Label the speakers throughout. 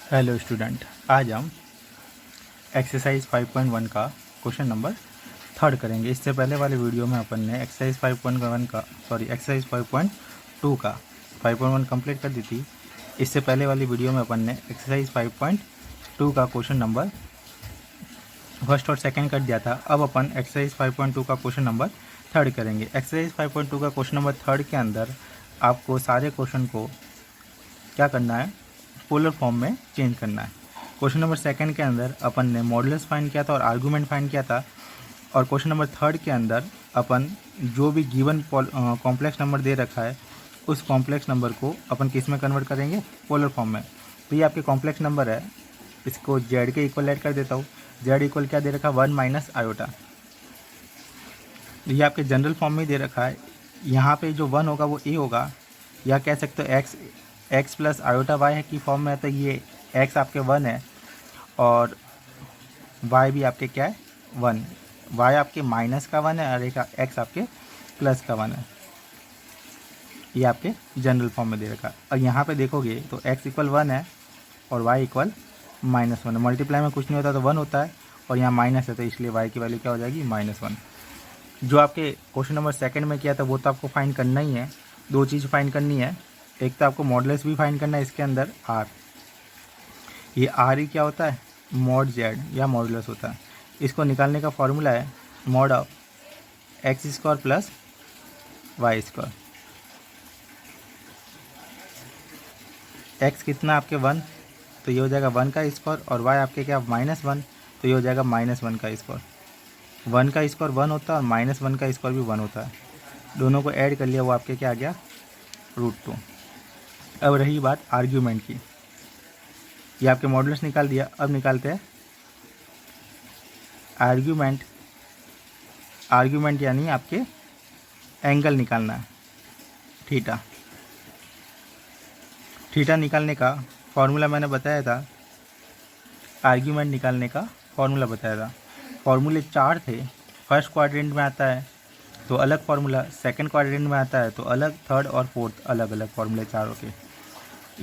Speaker 1: Hello student, आज हम exercise 5.1 का क्वेश्चन नंबर 3 करेंगे। इससे पहले वाले वीडियो में अपन ने एक्सरसाइज 5.1 का एक्सरसाइज 5.2 का 5.1 कंप्लीट कर दी थी। इससे पहले वाली वीडियो में अपन ने एक्सरसाइज 5.2 का क्वेश्चन नंबर फर्स्ट और सेकंड कर दिया था। अब अपन एक्सरसाइज 5.2 का क्वेश्चन नंबर 3 करेंगे। एक्सरसाइज 5.2 का क्वेश्चन नंबर 3 के अंदर आपको सारे क्वेश्चन को क्या करना है, पोलर फॉर्म में चेंज करना है। क्वेश्चन नंबर सेकंड के अंदर अपन ने मॉडुलस फाइंड किया था और आर्गूमेंट फाइंड किया था। और क्वेश्चन नंबर 3 के अंदर अपन जो भी गिवन कॉम्प्लेक्स नंबर दे रखा है उस कॉम्प्लेक्स नंबर को अपन किस में कन्वर्ट करेंगे, पोलर फॉर्म में। तो ये आपके कॉम्प्लेक्स नंबर है, इसको जेड के इक्वल ऐड कर देता हूँ। जेड इक्वल क्या दे रखा है, 1 माइनस आयोटा। ये आपके जनरल फॉर्म में दे रखा है। यहाँ पे जो 1 होगा वो ए होगा, या कह सकते हो एक्स प्लस आयोटा वाई की फॉर्म में है। तो ये एक्स आपके 1 है और वाई भी आपके क्या है, 1। वाई आपके माइनस का 1 है और एक एक्स आपके प्लस का 1 है। ये आपके जनरल फॉर्म में दे रखा है। और यहाँ पे देखोगे तो एक्स इक्वल 1 है और वाई इक्वल -1 है। मल्टीप्लाई में कुछ नहीं होता तो 1 होता है, और यहाँ माइनस है तो इसलिए वाई की वैल्यू क्या हो जाएगी, -1। जो आपके क्वेश्चन नंबर सेकंड में किया था वो तो आपको फाइंड करना ही है। दो चीज़ फाइंड करनी है, एक तो आपको मॉडुलस भी फाइंड करना है इसके अंदर आर। ये आर ही क्या होता है, मॉड जेड या मॉडुलस होता है। इसको निकालने का फॉर्मूला है mod of x square plus y square. X कितना आपके 1, तो ये हो जाएगा 1 का स्क्वायर, और वाई आपके क्या -1, तो ये हो जाएगा -1 का स्क्वायर। 1 का स्क्वायर 1 होता है और -1 का स्क्वायर भी 1 होता है। दोनों को ऐड कर लिया, वो आपके क्या आ गया, √2। अब रही बात आर्ग्यूमेंट की, ये आपके मॉडुलस निकाल दिया। अब निकालते हैं आर्ग्यूमेंट। आर्ग्यूमेंट यानी आपके एंगल निकालना है, थीटा। थीटा निकालने का फॉर्मूला मैंने बताया था, आर्ग्यूमेंट निकालने का फॉर्मूला बताया था। फॉर्मूले 4 थे। फर्स्ट क्वाड्रेंट में आता है तो अलग फार्मूला, सेकंड क्वाड्रेंट में आता है तो अलग, थर्ड और फोर्थ अलग अलग फार्मूले चारों के।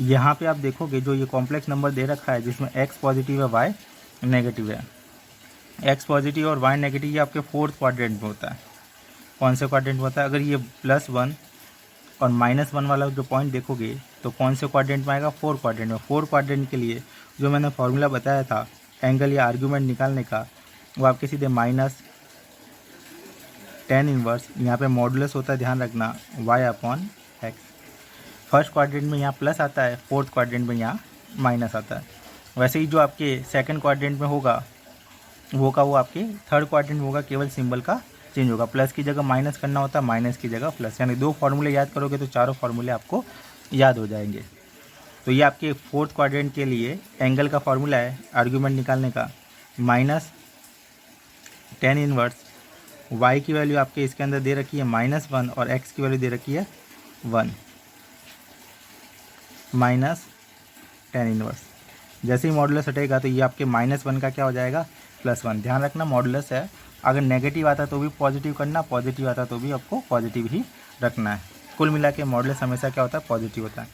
Speaker 1: यहाँ पे आप देखोगे जो ये कॉम्प्लेक्स नंबर दे रखा है जिसमें एक्स पॉजिटिव है वाई नेगेटिव है। एक्स पॉजिटिव और वाई नेगेटिव ये आपके फोर्थ क्वाड्रेंट में होता है। कौन से क्वाड्रेंट में होता है, अगर ये +1 और -1 वाला जो पॉइंट देखोगे तो कौन से क्वाड्रेंट में आएगा, 4 क्वाड्रेंट में। 4 क्वाड्रेंट के लिए जो मैंने फार्मूला बताया था एंगल या आर्ग्यूमेंट निकालने का, वो आपके सीधे -tan इनवर्स, यहाँ पे मॉडुलस होता है, ध्यान रखना, y/x। फर्स्ट क्वाड्रेंट में यहाँ प्लस आता है, फोर्थ क्वाड्रेंट में यहाँ माइनस आता है। वैसे ही जो आपके सेकंड क्वाड्रेंट में होगा वो आपके थर्ड क्वाड्रेंट में होगा, केवल सिंबल का चेंज होगा। प्लस की जगह माइनस करना होता है, माइनस की जगह प्लस। यानी 2 फार्मूले याद करोगे तो चारों फार्मूले आपको याद हो जाएंगे। तो ये आपके फोर्थ क्वाड्रेंट के लिए एंगल का फार्मूला है आर्ग्यूमेंट निकालने का, -tan इनवर्स। y की वैल्यू आपके इसके अंदर दे रखी है -1 और x की वैल्यू दे रखी है 1, -tan इनवर्स। जैसे ही मॉडुलस हटेगा तो ये आपके -1 का क्या हो जाएगा, +1। ध्यान रखना मॉडुलस है, अगर नेगेटिव आता तो भी पॉजिटिव करना, पॉजिटिव आता तो भी आपको पॉजिटिव ही रखना है। कुल मिला के मॉडुलस हमेशा क्या होता है, पॉजिटिव होता है।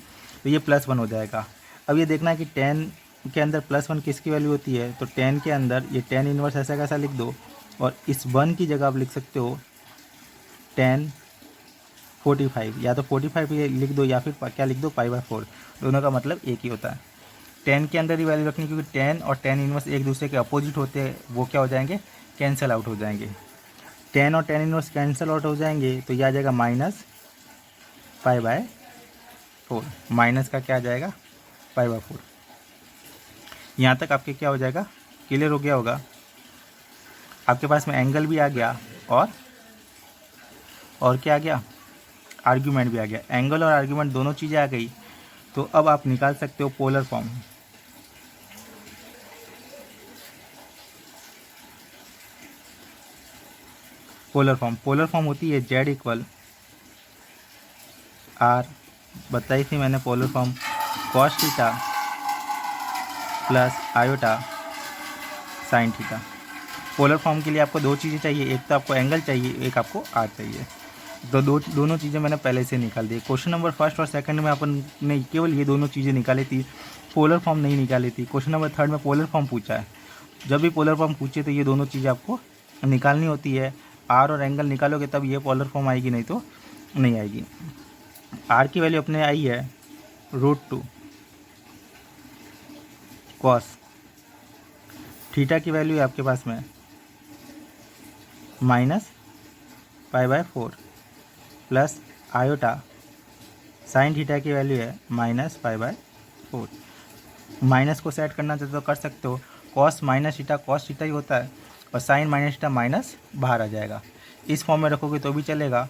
Speaker 1: तो ये +1 हो जाएगा। अब ये देखना है कि tan के अंदर +1 किसकी वैल्यू होती है, तो tan के अंदर ये tan इनवर्स ऐसा कैसा लिख दो, और इस 1 की जगह आप लिख सकते हो tan 45, या तो 45 ये लिख दो या फिर क्या लिख दो, π/4। दोनों का मतलब एक ही होता है। tan के अंदर ही वैल्यू रखनी, क्योंकि tan और tan इनवर्स एक दूसरे के अपोजिट होते हैं, वो क्या हो जाएंगे, कैंसिल आउट हो जाएंगे। tan और tan इनवर्स कैंसिल आउट हो जाएंगे तो यह आ जाएगा -π/4। माइनस का क्या आ जाएगा, π/4। यहाँ तक आपके क्या हो जाएगा, क्लियर हो गया होगा। आपके पास में एंगल भी आ गया और क्या आ गया, आर्ग्यूमेंट भी आ गया। एंगल और आर्ग्यूमेंट दोनों चीज़ें आ गई, तो अब आप निकाल सकते हो पोलर फॉर्म। पोलर फॉर्म होती है z इक्वल r, बताई थी मैंने polar form, cos theta plus iota sine theta. Polar form के लिए आपको 2 चीज़ें चाहिए, एक तो आपको एंगल चाहिए, एक आपको आर चाहिए। तो दोनों चीज़ें मैंने पहले से निकाल दी। क्वेश्चन नंबर फर्स्ट और सेकंड में अपन ने केवल ये दोनों चीज़ें निकाली थी। पोलर फॉर्म नहीं निकाली थी। क्वेश्चन नंबर 3 में पोलर फॉर्म पूछा है। जब भी पोलर फॉर्म पूछे तो ये दोनों चीज़ें आपको निकालनी होती है। आर और एंगल निकालोगे तब ये पोलर फॉर्म आएगी, नहीं तो नहीं आएगी। आर की वैल्यू अपने आई है √2 कॉस, थीटा की वैल्यू है आपके पास में -π/4 प्लस आयोटा, साइन थीटा की वैल्यू है -π/4। माइनस को सेट करना चाहते तो कर सकते हो, कॉस माइनस थीटा ही होता है, और साइन माइनस थीटा माइनस बाहर आ जाएगा। इस फॉर्म में रखोगे तो भी चलेगा।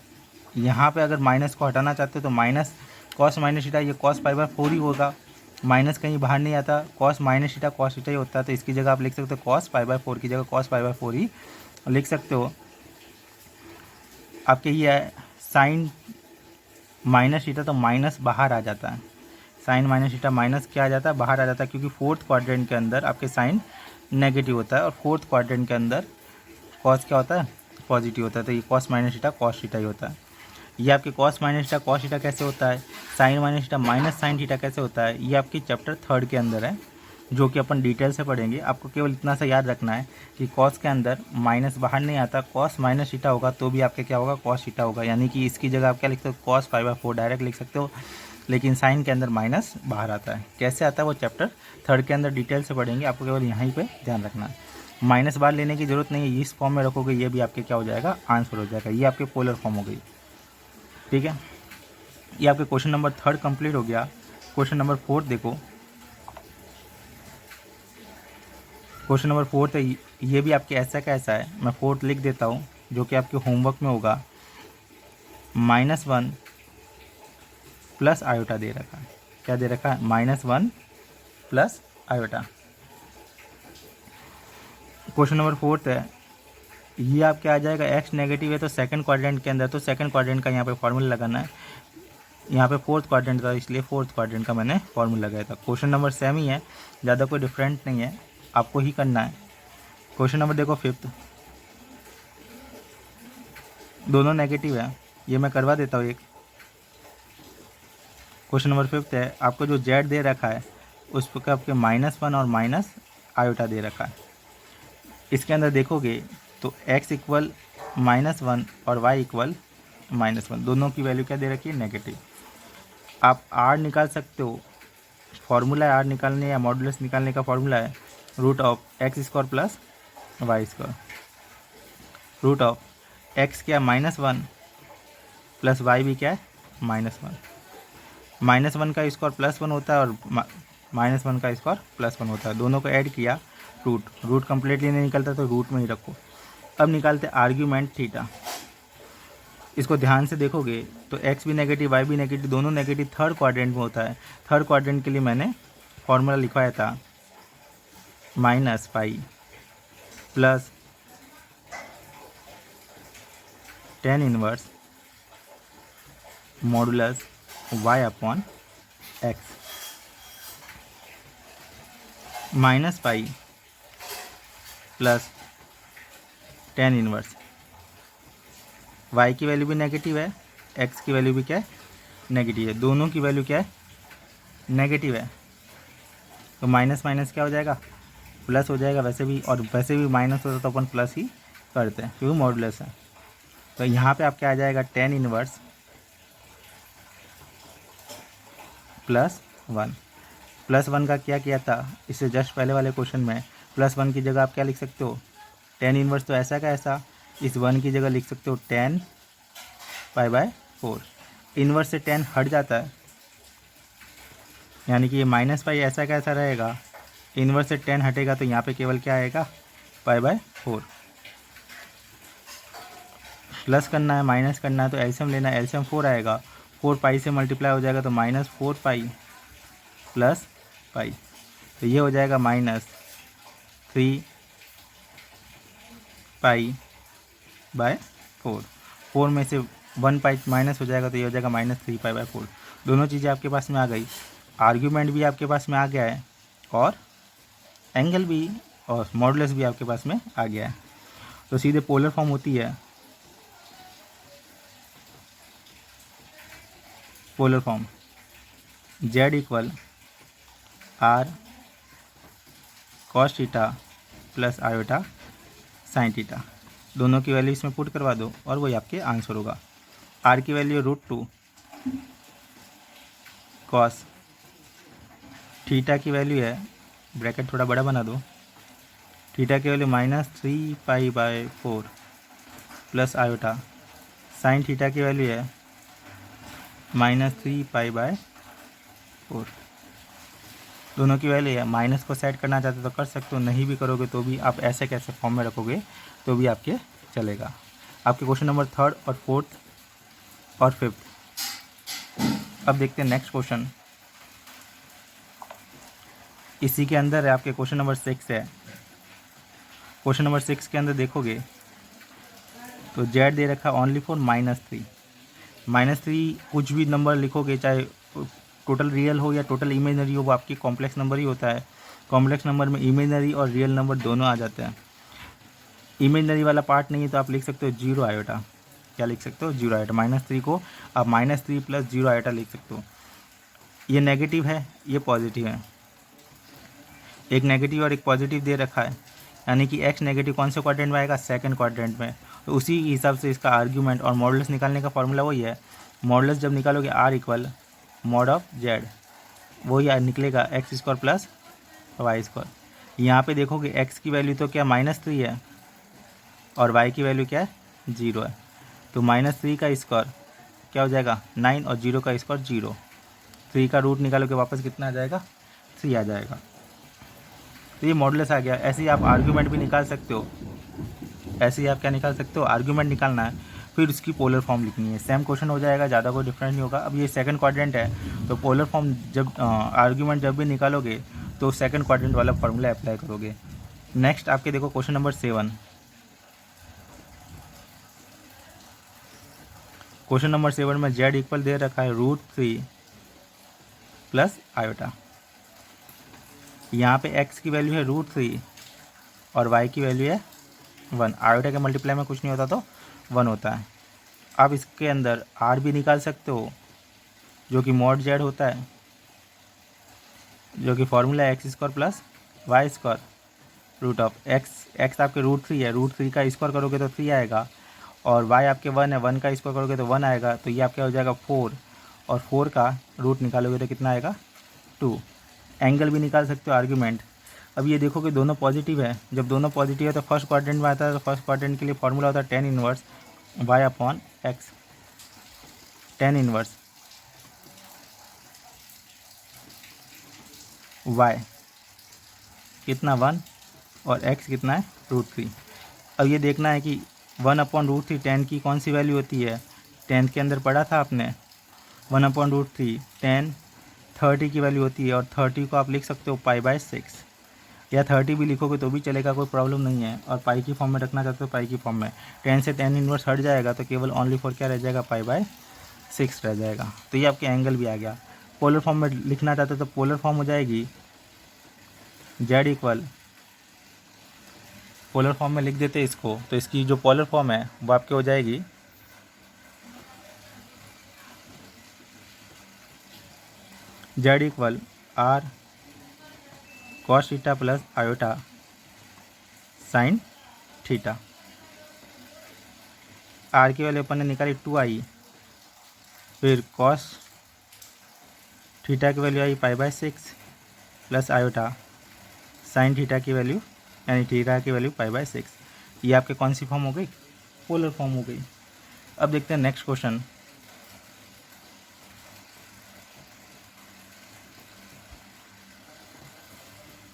Speaker 1: यहाँ पे अगर माइनस को हटाना चाहते हो तो माइनस कॉस माइनस थीटा, ये कॉस π/4 ही होगा, माइनस कहीं बाहर नहीं आता, कॉस माइनस थीटा ही होता है। तो इसकी जगह आप लिख सकते हो कॉस π/4 की जगह कॉस π/4 ही लिख सकते हो। आपके ये है साइन माइनस थीटा, तो माइनस बाहर आ जाता है, साइन माइनस थीटा माइनस क्या आ जाता है, बाहर आ जाता है, क्योंकि फोर्थ क्वाड्रेंट के अंदर आपके साइन नेगेटिव होता है और फोर्थ क्वाड्रेंट के अंदर कॉस क्या होता है, पॉजिटिव होता है। तो ये cos minus theta cos theta ही होता है। ये आपके cos minus theta cos theta कैसे होता है, sine minus theta minus sine theta कैसे होता है, ये आपकी चैप्टर 3 के अंदर है, जो कि अपन डिटेल से पढ़ेंगे। आपको केवल इतना सा याद रखना है कि कॉस के अंदर माइनस बाहर नहीं आता, कॉस माइनस थीटा होगा तो भी आपके क्या होगा, कॉस थीटा होगा। यानी कि इसकी जगह आप क्या लिख सकते हो, कॉस π/4 डायरेक्ट लिख सकते हो, लेकिन साइन के अंदर माइनस बाहर आता है। कैसे आता है वो चैप्टर 3 के अंदर डिटेल से पढ़ेंगे, आपको केवल यहीं पे ध्यान रखना है। माइनस बाहर लेने की जरूरत नहीं है, इस फॉर्म में रखोगे ये भी आपके क्या हो जाएगा, आंसर हो जाएगा। ये आपके पोलर फॉर्म हो गई, ठीक है। ये आपके क्वेश्चन नंबर 3 कंप्लीट हो गया। क्वेश्चन नंबर 4 देखो, क्वेश्चन नंबर 4 है, ये भी आपके ऐसा का ऐसा है। मैं 4 लिख देता हूँ, जो कि आपके होमवर्क में होगा। -1 प्लस आयोटा दे रखा है, क्या दे रखा है, -1 प्लस आयोटा। क्वेश्चन नंबर 4 है, ये आपके आ जाएगा x नेगेटिव है तो सेकंड क्वाड्रेंट के अंदर, तो सेकंड क्वाड्रेंट का यहाँ पे फार्मूला लगाना है। यहाँ पे फोर्थ क्वाड्रेंट था, इसलिए फोर्थ क्वाड्रेंट का मैंने फार्मूला लगाया था। क्वेश्चन नंबर सेम ही है, ज़्यादा कोई डिफरेंट नहीं है, आपको ही करना है। क्वेश्चन नंबर देखो 5, दोनों नेगेटिव है, ये मैं करवा देता हूँ एक। क्वेश्चन नंबर 5 है, आपको जो z दे रखा है उस पर आपके -1 और माइनस आयोटा दे रखा है। इसके अंदर देखोगे तो x इक्वल -1 और y इक्वल -1, दोनों की वैल्यू क्या दे रखी है, नेगेटिव। आप r निकाल सकते हो, फार्मूला है r निकालने या मॉडुलस निकालने का फार्मूला है √x² प्लस y²। √x क्या, -1 प्लस y भी क्या है, -1। -1 का स्क्वायर +1 होता है और -1 का स्क्वायर +1 होता है। दोनों को ऐड किया, रूट कंप्लीटली नहीं निकलता तो रूट में ही रखो। अब निकालते आर्ग्यूमेंट थीटा। इसको ध्यान से देखोगे तो x भी नेगेटिव y भी नेगेटिव, दोनों नेगेटिव थर्ड क्वाड्रेंट में होता है। थर्ड क्वाड्रेंट के लिए मैंने फॉर्मूला लिखवाया था -π plus tan inverse modulus y/x, -π plus tan inverse, y की वैल्यू भी नेगेटिव है, x की वैल्यू भी क्या है, नेगेटिव है, दोनों की वैल्यू क्या है, नेगेटिव है। तो माइनस माइनस क्या हो जाएगा, प्लस हो जाएगा। वैसे भी माइनस होता तो अपन प्लस ही करते हैं क्योंकि मॉडुलस है। तो यहाँ पे आपके आ जाएगा tan इनवर्स +1। +1 का क्या किया था, इससे जस्ट पहले वाले क्वेश्चन में +1 की जगह आप क्या लिख सकते हो, tan इनवर्स, तो ऐसा का ऐसा, इस 1 की जगह लिख सकते हो tan π/4। इनवर्स से tan हट जाता है, यानी कि ये -π ऐसा का ऐसा रहेगा, इनवर्स से tan हटेगा तो यहाँ पे केवल क्या आएगा, π/4। प्लस करना है माइनस करना है तो एलसीएम लेना है, एलसीएम 4 आएगा, 4π से मल्टीप्लाई हो जाएगा तो -4π प्लस π, तो ये हो जाएगा -3π/4। 4 में से 1π माइनस हो जाएगा तो ये हो जाएगा -3π/4। दोनों चीज़ें आपके पास में आ गई, आर्ग्यूमेंट भी आपके पास में आ गया है और एंगल भी और मॉडुलस भी आपके पास में आ गया है। तो सीधे पोलर फॉर्म होती है, polar form z equal r cos theta plus iota sine theta, दोनों की वैल्यू इसमें पुट करवा दो और वही आपके आंसर होगा। आर की वैल्यू √2, कॉस थीटा की वैल्यू है, ब्रैकेट थोड़ा बड़ा बना दो, थीटा की value -3π/4 plus iota, sine theta की वैल्यू है -3π/4, दोनों की वैल्यू है। माइनस को सेट करना चाहते तो कर सकते हो, नहीं भी करोगे तो भी आप ऐसे कैसे फॉर्म में रखोगे तो भी आपके चलेगा। आपके क्वेश्चन नंबर 3 और 4 और 5। अब देखते हैं नेक्स्ट क्वेश्चन, इसी के अंदर है आपके क्वेश्चन नंबर 6 है। क्वेश्चन नंबर 6 के अंदर देखोगे तो जेड दे रखा ओनली फॉर -3। -3 कुछ भी नंबर लिखोगे, चाहे टोटल रियल हो या टोटल इमेजनरी हो, वो आपकी कॉम्प्लेक्स नंबर ही होता है। कॉम्प्लेक्स नंबर में इमेजनरी और रियल नंबर दोनों आ जाते हैं। इमेजनरी वाला पार्ट नहीं है तो आप लिख सकते हो 0 आयोटा। क्या लिख सकते हो? 0 आयोटा। -3 को आप -3 + 0 आयोटा लिख सकते हो। ये नेगेटिव है, ये पॉजिटिव है, एक नेगेटिव और एक पॉजिटिव दे रखा है, यानी कि एक्स नेगेटिव कौन से क्वाड्रेंट में आएगा? सेकंड क्वाड्रेंट में। तो उसी हिसाब से इसका आर्ग्यूमेंट और मॉडुलस निकालने का फॉर्मूला वही है। मॉडुलस जब निकालोगे R = mod ऑफ Z, वही निकलेगा x² + y²। यहाँ पे देखोगे x की वैल्यू तो क्या -3 है और y की वैल्यू क्या है? 0 है। तो -3 का स्क्वायर क्या हो जाएगा? 9 और 0 का स्क्वायर 0। 3 का रूट निकालोगे वापस कितना आ जाएगा? 3 आ जाएगा। तो ये मॉडुलस आ गया। ऐसे ही आप आर्ग्यूमेंट भी निकाल सकते हो, ऐसे ही आप क्या निकाल सकते हो? आर्ग्यूमेंट निकालना है, फिर उसकी पोलर फॉर्म लिखनी है। सेम क्वेश्चन हो जाएगा, ज़्यादा कोई डिफरेंस नहीं होगा। अब ये सेकंड क्वाड्रेंट है तो पोलर फॉर्म जब आर्ग्यूमेंट जब भी निकालोगे तो सेकंड क्वाड्रेंट वाला फॉर्मूला अप्लाई करोगे। नेक्स्ट आपके देखो क्वेश्चन नंबर 7। क्वेश्चन नंबर 7 में जेड इक्वल दे रखा है √3 प्लस आयोटा। यहाँ पे x की वैल्यू है √3 और y की वैल्यू है 1। आयोटा के मल्टीप्लाई में कुछ नहीं होता तो 1 होता है। आप इसके अंदर r भी निकाल सकते हो, जो कि mod z होता है, जो कि फॉर्मूला है x² + y² √x आपके √3 है, √3 का स्क्वायर करोगे तो 3 आएगा, और y आपके 1 है, 1 का स्क्वायर करोगे तो 1 आएगा। तो ये आपका हो जाएगा 4, और 4 का रूट निकालोगे तो कितना आएगा? 2। एंगल भी निकाल सकते हो आर्ग्यूमेंट। अब ये देखो कि दोनों पॉजिटिव है, जब दोनों पॉजिटिव है तो फर्स्ट क्वाड्रेंट में आता है, तो फर्स्ट क्वाड्रेंट के लिए फॉर्मूला होता है tan inverse y/x। tan inverse y कितना 1 और x कितना है? √3। अब ये देखना है कि 1/√3 tan की कौन सी वैल्यू होती है? tan के अंदर पढ़ा था आपने, 1/√3 tan 30 की वैल्यू होती है, और 30 को आप लिख सकते हो π/6, या 30 भी लिखोगे तो भी चलेगा, कोई प्रॉब्लम नहीं है। और पाई की फॉर्म में रखना चाहते हो पाई की फॉर्म में, 10 से tan इनवर्स हट जाएगा तो केवल ओनली फॉर क्या रह जाएगा? π/6 रह जाएगा। तो ये आपके एंगल भी आ गया। पोलर फॉर्म में लिखना चाहते हो तो पोलर फॉर्म हो जाएगी जेड इक्वल, पोलर फॉर्म में लिख देते इसको, तो इसकी जो पोलर फॉर्म है वो आपके हो जाएगी Z equal R cos theta plus iota sine theta. R की वैल्यू अपन ने निकाली 2i, फिर cos थीटा की वैल्यू आई π/6 प्लस आयोटा साइन थीटा की वैल्यू, यानी थीटा की वैल्यू π/6। ये आपके कौन सी फॉर्म हो गई? पोलर फॉर्म हो गई। अब देखते हैं next question.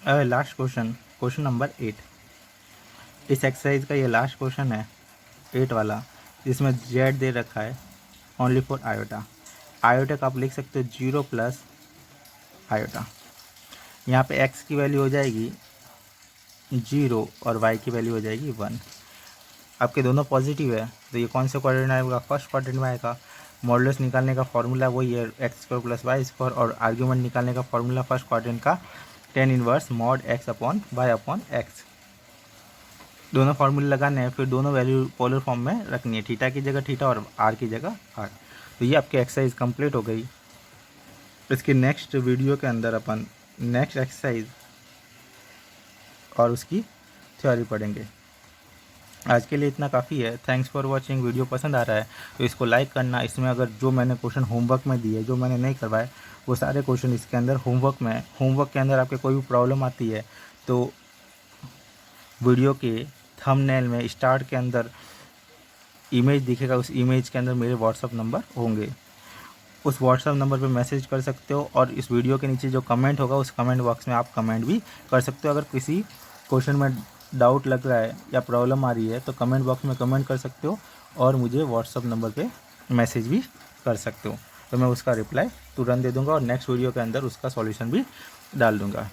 Speaker 1: Last question, question number 8। इस एक्सरसाइज का ये लास्ट क्वेश्चन है 8 वाला, जिसमें जेड दे रखा है ओनली फॉर आयोटा। आयोटा का आप लिख सकते हो 0 प्लस आयोटा। यहाँ पे x की वैल्यू हो जाएगी 0 और y की वैल्यू हो जाएगी 1। आपके दोनों पॉजिटिव है तो ये कौन सा क्वाड्रेंट आएगा? फर्स्ट क्वाड्रेंट में आएगा। मॉडुलस निकालने का फॉर्मूला वही है x² + y², और आर्ग्यूमेंट निकालने का फॉर्मूला फर्स्ट क्वाड्रेंट का tan इनवर्स mod x/y/x। दोनों फार्मूले लगाने हैं, फिर दोनों वैल्यू पोलर फॉर्म में रखनी है, थीटा की जगह थीटा और r की जगह r। तो ये आपकी एक्सरसाइज कंप्लीट हो गई। इसके नेक्स्ट वीडियो के अंदर अपन नेक्स्ट एक्सरसाइज और उसकी थ्योरी पढ़ेंगे। आज के लिए इतना काफ़ी है। Thanks for watching. वीडियो पसंद आ रहा है तो इसको लाइक करना। इसमें अगर जो मैंने क्वेश्चन होमवर्क में दिए, जो मैंने नहीं करवाए, वो सारे क्वेश्चन इसके अंदर होमवर्क में, होमवर्क के अंदर आपके कोई भी प्रॉब्लम आती है तो वीडियो के थंबनेल में स्टार्ट के अंदर इमेज दिखेगा, उस इमेज के अंदर मेरे व्हाट्सअप नंबर होंगे। उस व्हाट्सअप नंबर पे मैसेज कर सकते हो और इस वीडियो के नीचे जो कमेंट होगा उस कमेंट बॉक्स में आप कमेंट भी कर सकते हो। अगर किसी क्वेश्चन में डाउट लग रहा है या प्रॉब्लम आ रही है तो कमेंट बॉक्स में कमेंट कर सकते हो और मुझे व्हाट्सअप नंबर पे मैसेज भी कर सकते हो, तो मैं उसका रिप्लाई तुरंत दे दूँगा और नेक्स्ट वीडियो के अंदर उसका सॉल्यूशन भी डाल दूँगा।